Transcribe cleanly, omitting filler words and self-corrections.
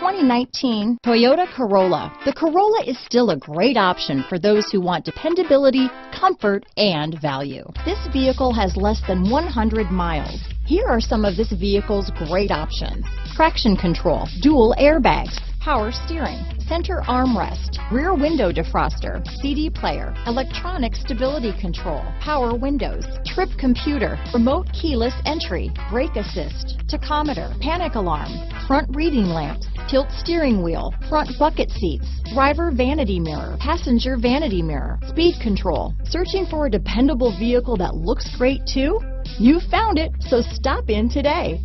2019 Toyota Corolla. The Corolla is still a great option for those who want dependability, comfort, and value. This vehicle has less than 100 miles. Here are some of this vehicle's great options: traction control, dual airbags, power steering, center armrest, rear window defroster, CD player, electronic stability control, power windows, trip computer, remote keyless entry, brake assist, tachometer, panic alarm, front reading lamps, tilt steering wheel, front bucket seats, driver vanity mirror, passenger vanity mirror, speed control. Searching for a dependable vehicle that looks great too? You found it, so stop in today.